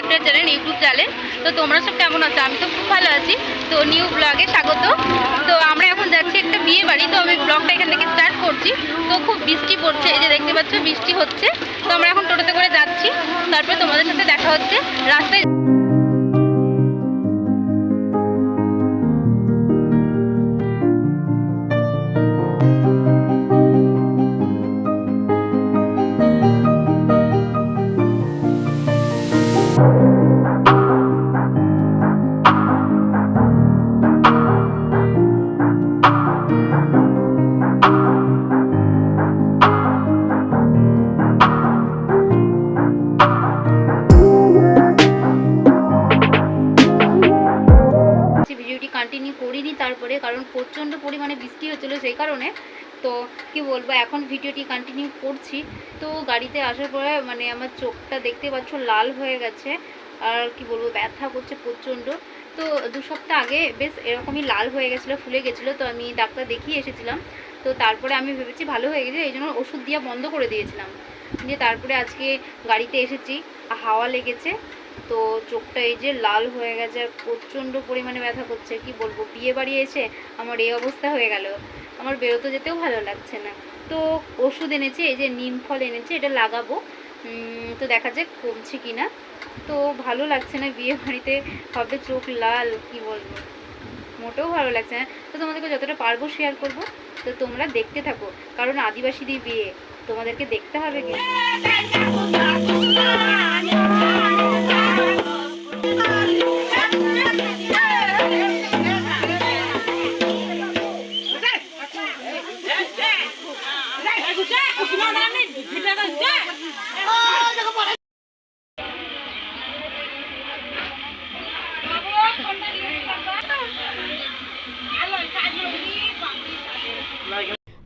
একটা channel, YouTube channel. তো তোমরা সব কেমন আছো? আমি তো খুব ভালো আছি। তো নিউ ব্লগে স্বাগত। তো আমরা এখন যাচ্ছি একটা বিয়ে বাড়ি। তো আমি ব্লগটা এখান থেকে স্টার্ট করছি। তো খুব বৃষ্টি পড়ছে, এই যে দেখতে পাচ্ছ বৃষ্টি হচ্ছে। তো আমরা এখন টোটোতে করে যাচ্ছি, তারপরে তোমাদের সাথে দেখা হচ্ছে রাস্তায়। ভিডিওটি কন্টিনিউ করিনি তারপরে, কারণ প্রচণ্ড পরিমাণে বৃষ্টি হচ্ছিল সেই কারণে। তো কি বলবো, এখন ভিডিওটি কন্টিনিউ করছি। তো গাড়িতে আসার পরে মানে আমার চোখটা দেখতে পাচ্ছ লাল হয়ে গেছে, আর কি বলবো ব্যথা করছে প্রচণ্ড। তো 2 সপ্তাহ আগে বেশ এরকমই লাল হয়ে গেছিলো, ফুলে গেছিলো। তো আমি ডাক্তার দেখিয়ে এসেছিলাম। তো তারপরে আমি ভেবেছি ভালো হয়ে গেছে, এই জন্য ওষুধ দিয়ে বন্ধ করে দিয়েছিলাম। দিয়ে তারপরে আজকে গাড়িতে এসেছি, হাওয়া লেগেছে, তো চোখটা এই যে লাল হয়ে গেছে, আর প্রচণ্ড পরিমাণে ব্যথা করছে। কি বলবো, বিয়ে বাড়ি এসে আমার এই অবস্থা হয়ে গেল। আমার বেরোতে যেতেও ভালো লাগছে না। তো ওষুধ এনেছি, এই যে নিম ফল এনেছি, এটা লাগাবো। তো দেখা যাক কমছে কি না। তো ভালো লাগছে না বিয়ে বাড়িতে, হবে চোখ লাল, কি বলবো, মোটেও ভালো লাগছে না। তো তোমাদেরকে যতটা পারবো শেয়ার করব। তো তোমরা দেখতে থাকো, কারণ আদিবাসীদের বিয়ে তোমাদেরকে দেখতে হবে কি।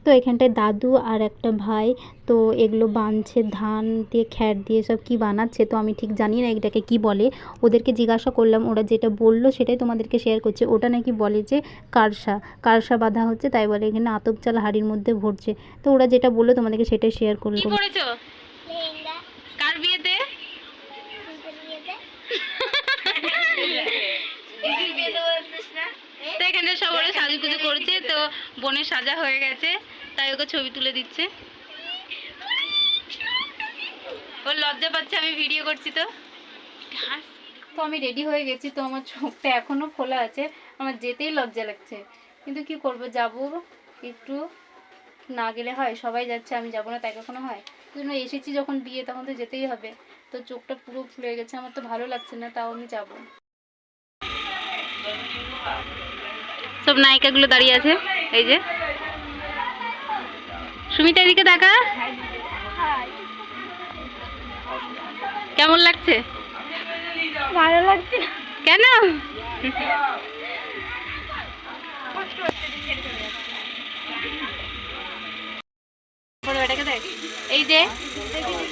তো এখানটায় দাদু আর একটা ভাই, তো এগুলো বানছে ধান দিয়ে, খ্যার দিয়ে সব কি বানাচ্ছে। তো আমি ঠিক জানি না এটাকে কি বলে। ওদেরকে জিজ্ঞাসা করলাম, ওরা যেটা বললো সেটাই তোমাদেরকে শেয়ার করছে। ওটা নাকি বলে যে কারসা বাঁধা হচ্ছে, তাই বলে এখানে আতপ চাল হাড়ির মধ্যে ভরছে। তো ওরা যেটা বললো তোমাদেরকে সেটাই শেয়ার করলাম। কি করেছো কার বিয়েতে? তো এখানে সব ওরা সাজুগুজু করছে। তো বোনের সাজা হয়ে গেছে, তাই ওকে ছবি তুলে দিচ্ছে। ওর লজ্জা পাচ্ছে আমি ভিডিও করছি। তো আমি রেডি হয়ে গেছি। তো আমার চোখটা এখনো খোলা আছে, আমার যেতেই লজ্জা লাগছে, কিন্তু কি করব, যাব একটু, না গেলে হয়? সবাই যাচ্ছে, আমি যাব না তাই কখনো হয়? জন্য এসেছি যখন বিয়ে, তখন তো যেতেই হবে। তো চোখটা পুরো ফুলে গেছে, আমার তো ভালো লাগছে না, তাও আমি যাব। সব নায়িকাগুলো দাঁড়িয়ে আছে, এই যে সুমিতা, এদিকে দেখা। কেমন লাগছে? ভালো লাগছে। কেন? এই যে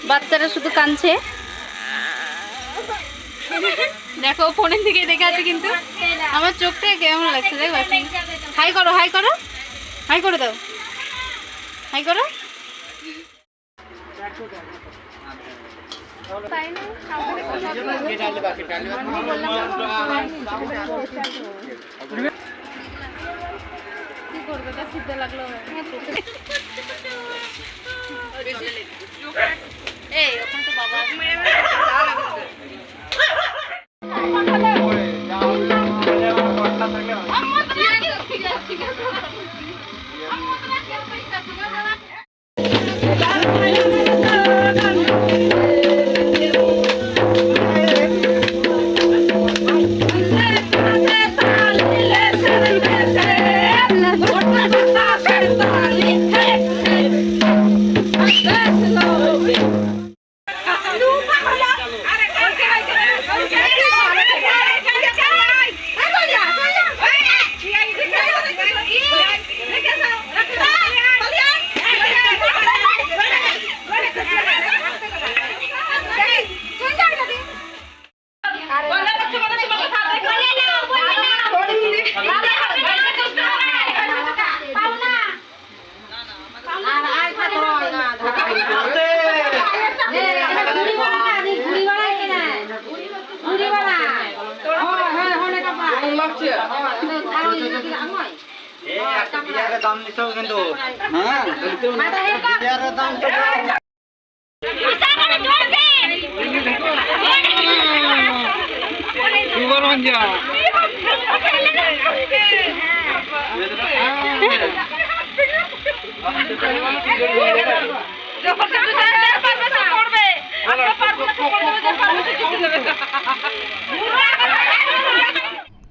বাচ্চারা শুধু কাঁদছে, দেখো ফোনের দিকে দেখে আছে, কিন্তু আমার চোখটা কেমন লাগছে দেখ। হাই করো, হাই করো, হাই করে দাও, হাই করো। কি করবে, তা সিদ্ধ লাগলো। এই ওখানে তো বাবা বিয়ারের দাম নিছো কিন্তু হ্যাঁ বিয়ারের দাম তো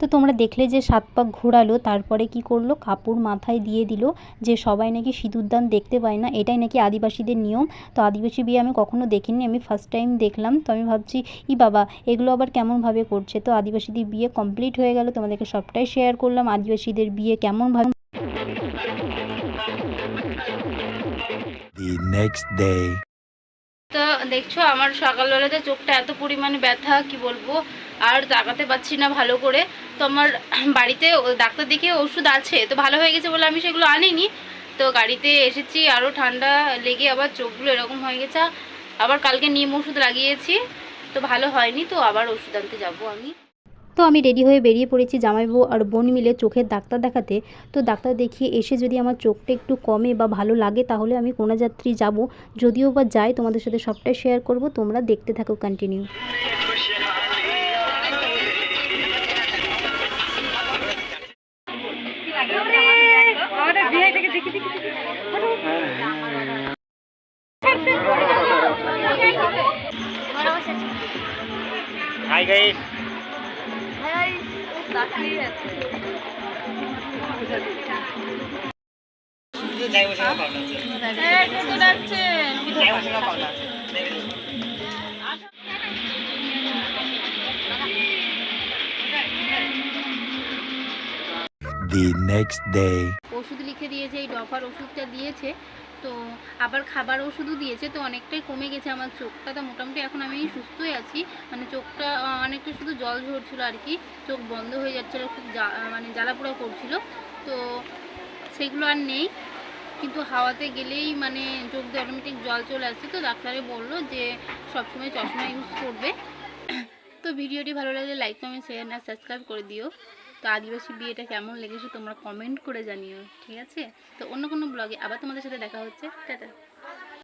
তো তোমরা দেখলে যে 7 পাক ঘোরালো, তারপরে কি করলো, কাপড় মাথায় দিয়ে দিল যে সবাই নাকি সিঁদুরদান দেখতে পায় না, এটাই নাকি আদিবাসীদের নিয়ম। তো আদিবাসী বিয়ে আমি কখনো দেখিনি, আমি ফার্স্ট টাইম দেখলাম। তো আমি ভাবছি বাবা এগুলো আবার কেমনভাবে করছে। তো আদিবাসীদের বিয়ে কমপ্লিট হয়ে গেল, তোমাদেরকে সবটাই শেয়ার করলাম আদিবাসীদের বিয়ে কেমনভাবে। The next day. তো দেখছো আমার সকালবেলাতে চোখটা এত পরিমাণে ব্যথা কি বলবো, আর তাকাতে পারছি না ভালো করে। তো আমার বাড়িতে ডাক্তার দেখিয়ে ওষুধ আছে, তো ভালো হয়ে গেছে বলে আমি সেগুলো আনিনি। তো গাড়িতে এসেছি, আরও ঠান্ডা লেগে আবার চোখগুলো এরকম হয়ে গেছে। আবার কালকে নিম ওষুধ লাগিয়েছি, তো ভালো হয়নি, তো আবার ওষুধ আনতে যাবো আমি। তো আমি রেডি হয়ে বেরিয়ে পড়েছি জামাইবাবু আর বোন মিলে চোখের ডাক্তার দেখাতে। তো ডাক্তার দেখিয়ে এসে যদি আমার চোখটা একটু কমে বা ভালো লাগে তাহলে আমি কোনাযাত্রী যাব, যদিও বা যাই তোমাদের সাথে সবটাই শেয়ার করব, তোমরা দেখতে থাকো continue. Hi guys The next day. ওষুধ লিখে দিয়েছে, এই ডফার ওষুধটা দিয়েছে, তো আবার খাবার ওষুধও দিয়েছে। তো অনেকটাই কমে গেছে আমার চোখটা, তো মোটামুটি এখন আমি সুস্থই আছি। মানে চোখটা অনেকটা শুধু জল ঝরছিল আর কি, চোখ বন্ধ হয়ে যাচ্ছিলো, খুব মানে জ্বালাপোড়া করছিল, তো সেগুলো আর নেই। কিন্তু হাওয়াতে গেলেই মানে চোখ দিয়ে অটোমেটিক জল চলে আসছে। তো ডাক্তারে বললো যে সবসময় চশমা ইউজ করবে। তো ভিডিওটি ভালো লাগলে লাইক কমেন্ট শেয়ার আর সাবস্ক্রাইব করে দিও। তো আদিবাসী বিয়েটা কেমন লেগেছে তোমরা কমেন্ট করে জানিও, ঠিক আছে? তো অন্য কোনো ব্লগে আবার তোমাদের সাথে দেখা হচ্ছে, টাটা।